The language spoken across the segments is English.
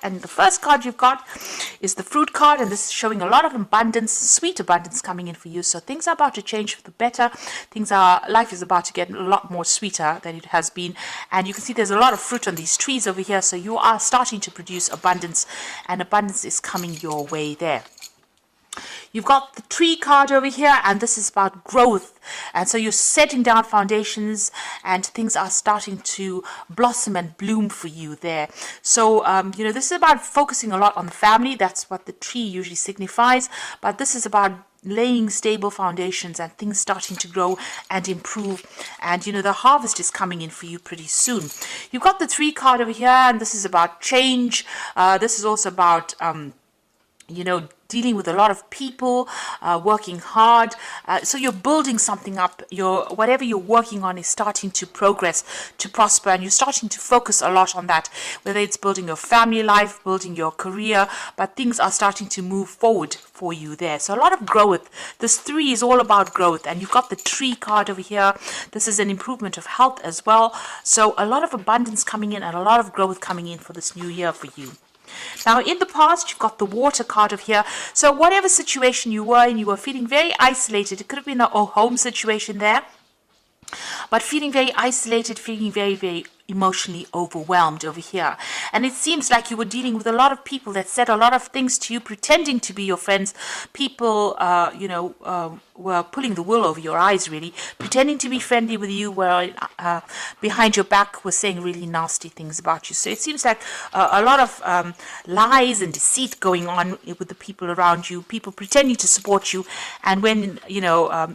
And the first card you've got is the fruit card, and this is showing a lot of abundance, sweet abundance coming in for you. So things are about to change for the better. Life is about to get a lot more sweeter than it has been. And you can see there's a lot of fruit on these trees over here. So you are starting to produce abundance, and abundance is coming your way there. You've got the tree card over here, and this is about growth. And so you're setting down foundations, and things are starting to blossom and bloom for you there. So, this is about focusing a lot on the family. That's what the tree usually signifies. But this is about laying stable foundations and things starting to grow and improve. And, the harvest is coming in for you pretty soon. You've got the 3 card over here, and this is about change. This is also about, dealing with a lot of people, working hard. So you're building something up. Whatever you're working on is starting to progress, to prosper, and you're starting to focus a lot on that, whether it's building your family life, building your career, but things are starting to move forward for you there. So a lot of growth. This 3 is all about growth, and you've got the tree card over here. This is an improvement of health as well. So a lot of abundance coming in and a lot of growth coming in for this new year for you. Now, in the past, you've got the water card of here. So whatever situation you were in, you were feeling very isolated. It could have been a home situation there, but feeling very isolated, feeling very, very emotionally overwhelmed over here. And it seems like you were dealing with a lot of people that said a lot of things to you, pretending to be your friends. People, were pulling the wool over your eyes, really, pretending to be friendly with you, where behind your back were saying really nasty things about you. So it seems like a lot of lies and deceit going on with the people around you, people pretending to support you, and when,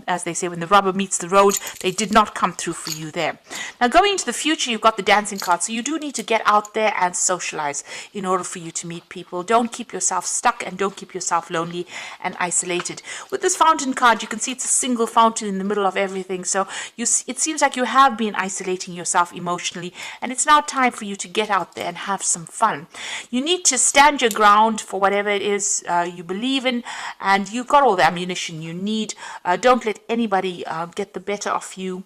as they say, when the rubber meets the road, they did not come through for you there. Now, going into the future, you've got the dancing card, so you do need to get out there and socialize in order for you to meet people. Don't keep yourself stuck, and don't keep yourself lonely and isolated. With this fountain card, you can see it's a single fountain in the middle of everything. So it seems like you have been isolating yourself emotionally, and it's now time for you to get out there and have some fun. You need to stand your ground for whatever it is you believe in, and you've got all the ammunition you need. Don't let anybody get the better of you.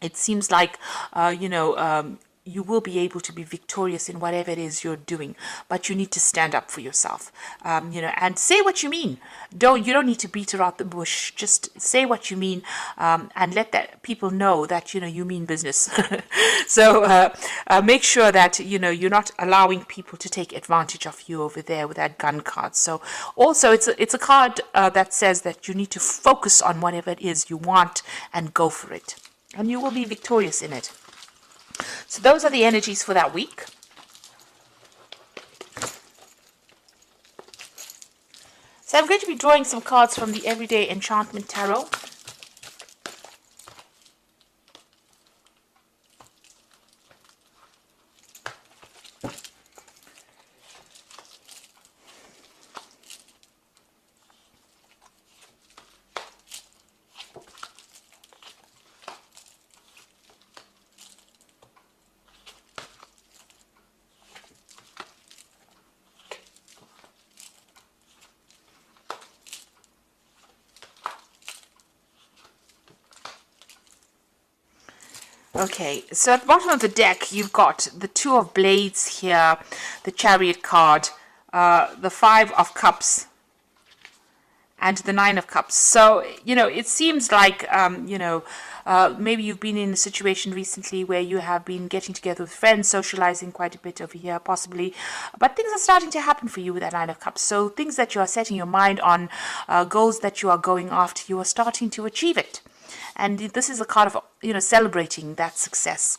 It seems like, you will be able to be victorious in whatever it is you're doing, but you need to stand up for yourself, and say what you mean. You don't need to beat around the bush. Just say what you mean, and let that people know that, you mean business. So make sure that, you're not allowing people to take advantage of you over there with that gun card. So also it's a card that says that you need to focus on whatever it is you want and go for it, and you will be victorious in it. So those are the energies for that week. So I'm going to be drawing some cards from the Everyday Enchantment Tarot. Okay, so at the bottom of the deck, you've got the 2 of Blades here, the Chariot card, the 5 of Cups, and the 9 of Cups. So, it seems like, maybe you've been in a situation recently where you have been getting together with friends, socializing quite a bit over here, possibly. But things are starting to happen for you with that 9 of Cups. So things that you are setting your mind on, goals that you are going after, you are starting to achieve it. And this is a card of, celebrating that success.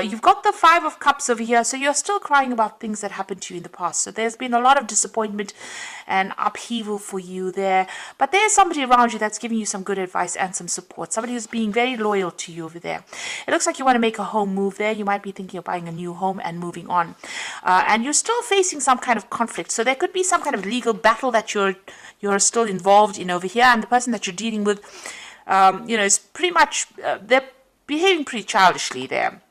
You've got the 5 of Cups over here, so you're still crying about things that happened to you in the past. So there's been a lot of disappointment and upheaval for you there. But there's somebody around you that's giving you some good advice and some support. Somebody who's being very loyal to you over there. It looks like you want to make a home move there. You might be thinking of buying a new home and moving on. And you're still facing some kind of conflict. So there could be some kind of legal battle that you're still involved in over here. And the person that you're dealing with, it's pretty much, they're behaving pretty childishly there.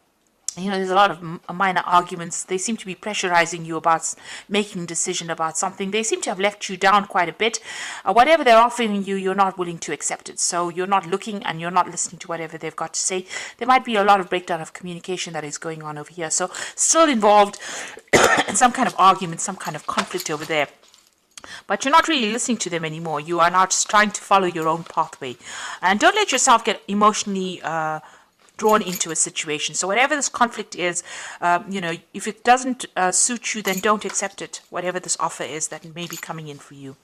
there's a lot of minor arguments. They seem to be pressurizing you about making a decision about something. They seem to have left you down quite a bit. Whatever they're offering you, you're not willing to accept it. So you're not looking and you're not listening to whatever they've got to say. There might be a lot of breakdown of communication that is going on over here. So still involved in some kind of argument, some kind of conflict over there. But you're not really listening to them anymore. You are now just trying to follow your own pathway. And don't let yourself get emotionally drawn into a situation. So whatever this conflict is, if it doesn't suit you, then don't accept it, whatever this offer is that may be coming in for you.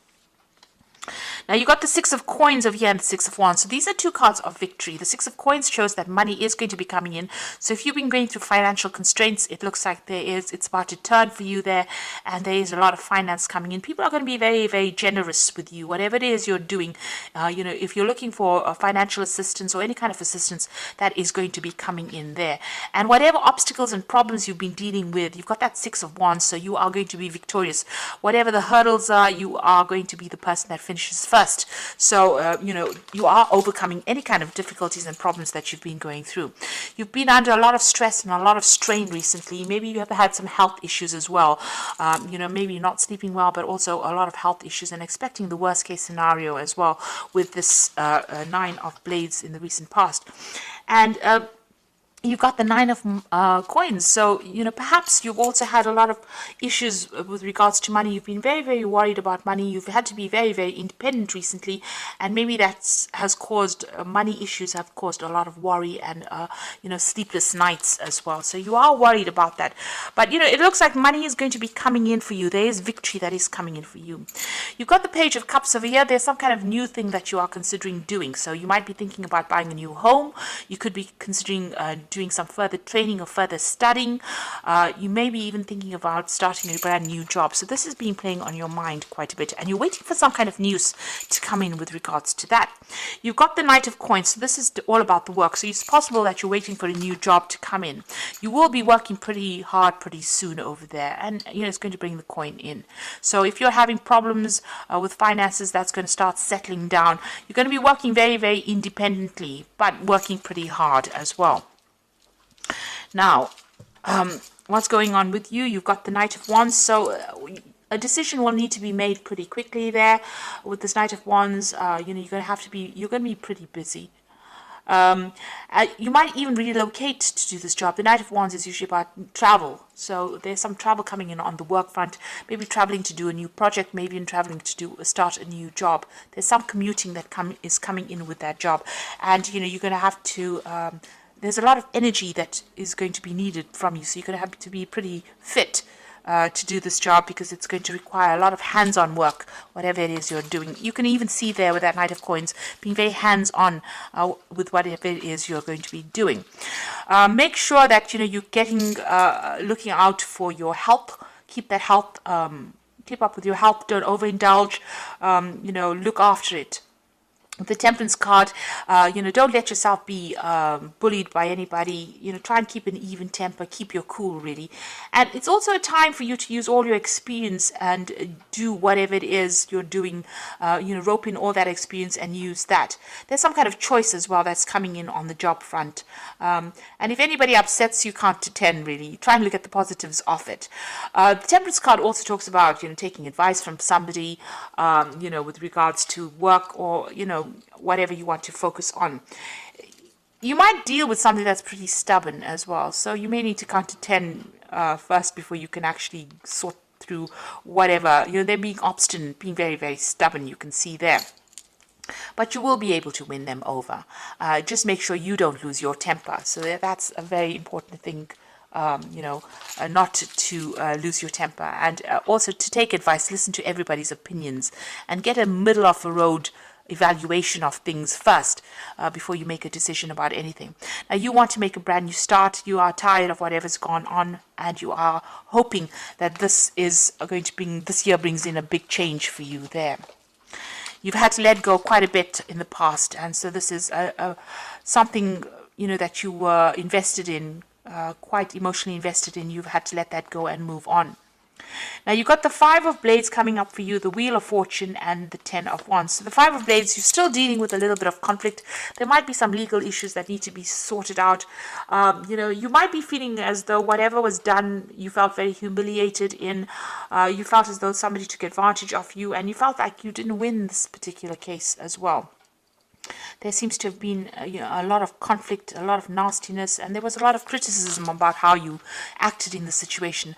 Now you got the Six of Coins over here and the Six of Wands. So these are two cards of victory. The Six of Coins shows that money is going to be coming in. So if you've been going through financial constraints, it looks like it's about to turn for you there, and there is a lot of finance coming in. People are going to be very, very generous with you, whatever it is you're doing. If you're looking for financial assistance or any kind of assistance, that is going to be coming in there. And whatever obstacles and problems you've been dealing with, you've got that Six of Wands, so you are going to be victorious. Whatever the hurdles are, you are going to be the person that finishes first. So, you are overcoming any kind of difficulties and problems that you've been going through. You've been under a lot of stress and a lot of strain recently. Maybe you have had some health issues as well. Maybe not sleeping well, but also a lot of health issues, and expecting the worst case scenario as well with this Nine of Blades in the recent past. And you've got the Nine of Coins. So, perhaps you've also had a lot of issues with regards to money. You've been very, very worried about money. You've had to be very, very independent recently. And maybe that has caused, money issues have caused a lot of worry and, sleepless nights as well. So you are worried about that. But, it looks like money is going to be coming in for you. There is victory that is coming in for you. You've got the Page of Cups over here. There's some kind of new thing that you are considering doing. So you might be thinking about buying a new home. You could be considering doing some further training or further studying. You may be even thinking about starting a brand new job. So this has been playing on your mind quite a bit, and you're waiting for some kind of news to come in with regards to that. You've got the Knight of Coins. So this is all about the work. So it's possible that you're waiting for a new job to come in. You will be working pretty hard pretty soon over there, and it's going to bring the coin in. So if you're having problems with finances, that's going to start settling down. You're going to be working very, very independently, but working pretty hard as well. Now, what's going on with you? You've got the Knight of Wands, so a decision will need to be made pretty quickly there. With this Knight of Wands, you're going to be pretty busy. You might even relocate to do this job. The Knight of Wands is usually about travel, so there's some travel coming in on the work front. Maybe traveling to do a new project, maybe even traveling to start a new job. There's some commuting that is coming in with that job, and you're going to have to. There's a lot of energy that is going to be needed from you, so you're going to have to be pretty fit to do this job, because it's going to require a lot of hands-on work, whatever it is you're doing. You can even see there with that Knight of Coins being very hands-on with whatever it is you're going to be doing. Make sure that you're getting looking out for your health. Keep that health. Keep up with your health. Don't overindulge. Look after it. The Temperance card, don't let yourself be bullied by anybody. Try and keep an even temper, keep your cool, really. And it's also a time for you to use all your experience and do whatever it is you're doing. Rope in all that experience and use that. There's some kind of choice as well that's coming in on the job front. And if anybody upsets you, count to 10, really. Try and look at the positives of it. The Temperance card also talks about, taking advice from somebody, with regards to work or, whatever you want to focus on. You might deal with something that's pretty stubborn as well, so you may need to count to 10 first before you can actually sort through whatever. They're being obstinate, being very, very stubborn, you can see there. But you will be able to win them over. Just make sure you don't lose your temper. So that's a very important thing, not to lose your temper. And also to take advice, listen to everybody's opinions, and get a middle of the road evaluation of things first before you make a decision about anything. Now, you want to make a brand new start. You are tired of whatever's gone on, and you are hoping that this year brings in a big change for you there. You've had to let go quite a bit in the past, and so this is something that you were invested in, quite emotionally invested in. You've had to let that go and move on. Now you've got the Five of Blades coming up for you, the Wheel of Fortune, and the Ten of Wands. So the Five of Blades, you're still dealing with a little bit of conflict. There might be some legal issues that need to be sorted out. You might be feeling as though whatever was done, you felt very humiliated in. You felt as though somebody took advantage of you, and you felt like you didn't win this particular case as well. There seems to have been a lot of conflict, a lot of nastiness, and there was a lot of criticism about how you acted in the situation.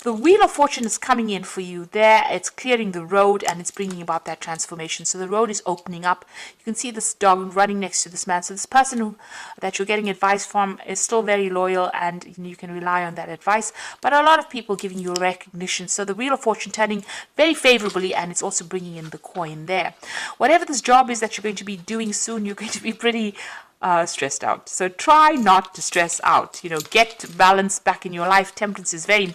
The Wheel of Fortune is coming in for you there. It's clearing the road and it's bringing about that transformation. So the road is opening up. You can see this dog running next to this man. So this person that you're getting advice from is still very loyal, and you can rely on that advice. But a lot of people giving you recognition. So the Wheel of Fortune turning very favorably, and it's also bringing in the coin there. Whatever this job is that you're going to be doing soon, you're going to be pretty stressed out. So try not to stress out. Get balance back in your life. Temperance is very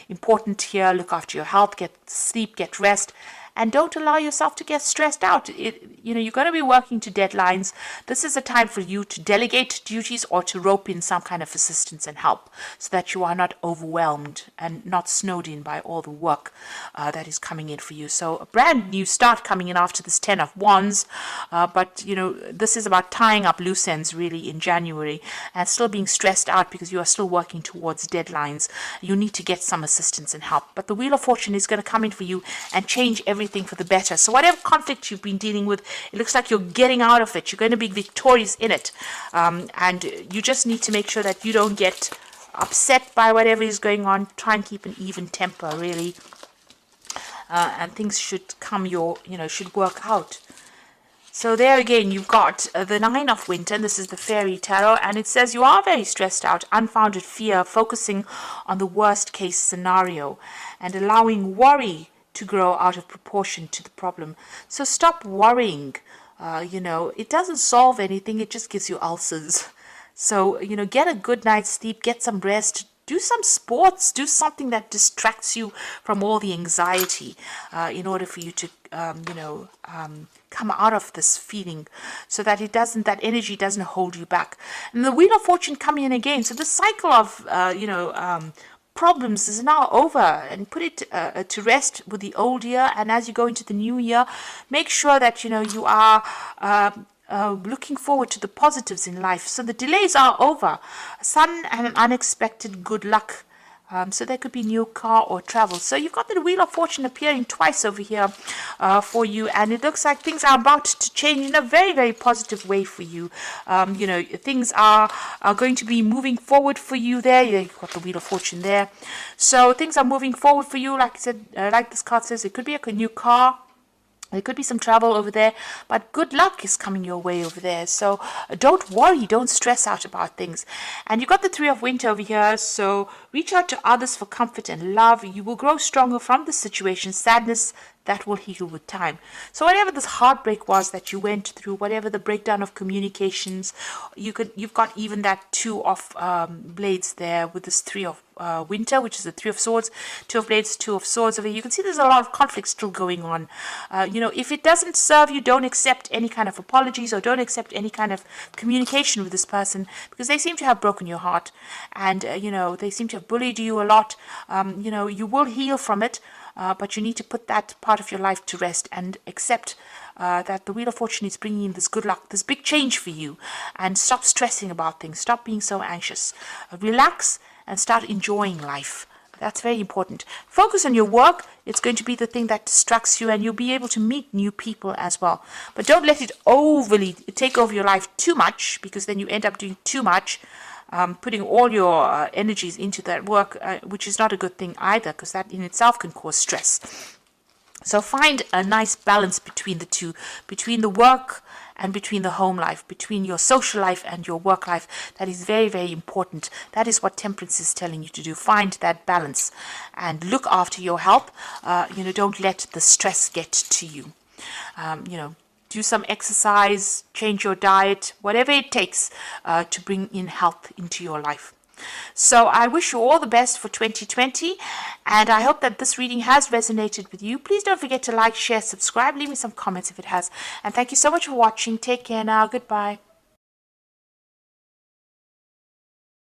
important here. Look after your health, get sleep, get rest, and don't allow yourself to get stressed out. You're going to be working to deadlines. This is a time for you to delegate duties or to rope in some kind of assistance and help, so that you are not overwhelmed and not snowed in by all the work that is coming in for you. So a brand new start coming in after this Ten of Wands. But this is about tying up loose ends really in January, and still being stressed out because you are still working towards deadlines. You need to get some assistance and help. But the Wheel of Fortune is going to come in for you and change everything for the better. So whatever conflict you've been dealing with, it looks like you're getting out of it. You're going to be victorious in it. And you just need to make sure that you don't get upset by whatever is going on. Try and keep an even temper, really. And things should should work out. So there again, you've got the Nine of Winter, and this is the Fairy Tarot, and it says you are very stressed out, unfounded fear, focusing on the worst case scenario, and allowing worry to grow out of proportion to the problem. So stop worrying. It doesn't solve anything, it just gives you ulcers. So, get a good night's sleep, get some rest, do some sports, do something that distracts you from all the anxiety in order for you to, come out of this feeling, so that that energy doesn't hold you back. And the Wheel of Fortune coming in again. So the cycle of, problems is now over, and put it to rest with the old year. And as you go into the new year, make sure that you are looking forward to the positives in life. So the delays are over. Sudden and unexpected good luck. So there could be new car or travel. So you've got the Wheel of Fortune appearing twice over here for you, and it looks like things are about to change in a very, very positive way for you. Things are going to be moving forward for you there. You've got the Wheel of Fortune there. So things are moving forward for you. Like I said, like this card says, it could be a new car. There could be some travel over there, but good luck is coming your way over there. So don't worry, don't stress out about things. And you've got the Three of Winter over here. So reach out to others for comfort and love. You will grow stronger from this situation. Sadness, that will heal with time. So whatever this heartbreak was that you went through, whatever the breakdown of communications, you've got even that Two of Blades there with this Three of Winter, which is the Three of Swords, Two of Blades, Two of Swords over here. You can see there's a lot of conflict still going on. If it doesn't serve you, don't accept any kind of apologies, or don't accept any kind of communication with this person, because they seem to have broken your heart, and they seem to have bullied you a lot. You will heal from it. But you need to put that part of your life to rest and accept that the Wheel of Fortune is bringing in this good luck, this big change for you. And stop stressing about things. Stop being so anxious. Relax and start enjoying life. That's very important. Focus on your work. It's going to be the thing that distracts you, and you'll be able to meet new people as well. But don't let it overly take over your life too much, because then you end up doing too much. Putting all your energies into that work, which is not a good thing either, because that in itself can cause stress. So find a nice balance between the two, between the work and between the home life, between your social life and your work life. That is very, very important. That is what Temperance is telling you to do. Find that balance and look after your health. Don't let the stress get to you. Do some exercise, change your diet, whatever it takes to bring in health into your life. So I wish you all the best for 2020, and I hope that this reading has resonated with you. Please don't forget to like, share, subscribe, leave me some comments if it has. And thank you so much for watching. Take care now. Goodbye.